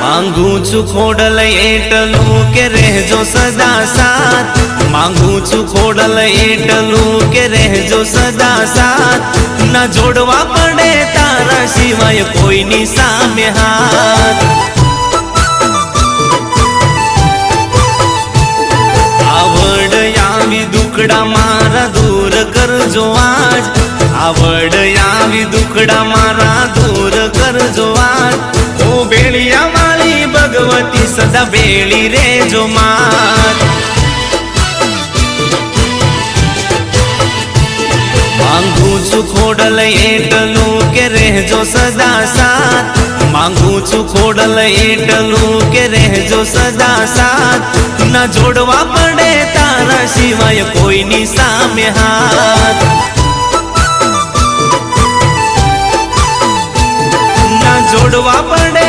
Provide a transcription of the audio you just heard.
मांगू छू खोडल एटलू के रहजो सदा साथ। मांगू छू खोडल एटलू के रहजो सदा साथ। न जोड़वा पड़े तारा सिवाय कोई नी सामे हाथ। आवड यावी दुखड़ा मारा दूर करजो आज। आवड यावी दुखड़ा मारा दूर करजो आज। ओ बेलिया वाली भगवती सदा बेली रेजो मात। मांगू छू खोडल एटलू के रहजो सदा साथ। मांगू छू खोडल एटलू के रहजो सदा साथ। न जोड़वा पड़े तारा सिवाय कोई नी सामे हाथ। न जोड़वा पड़े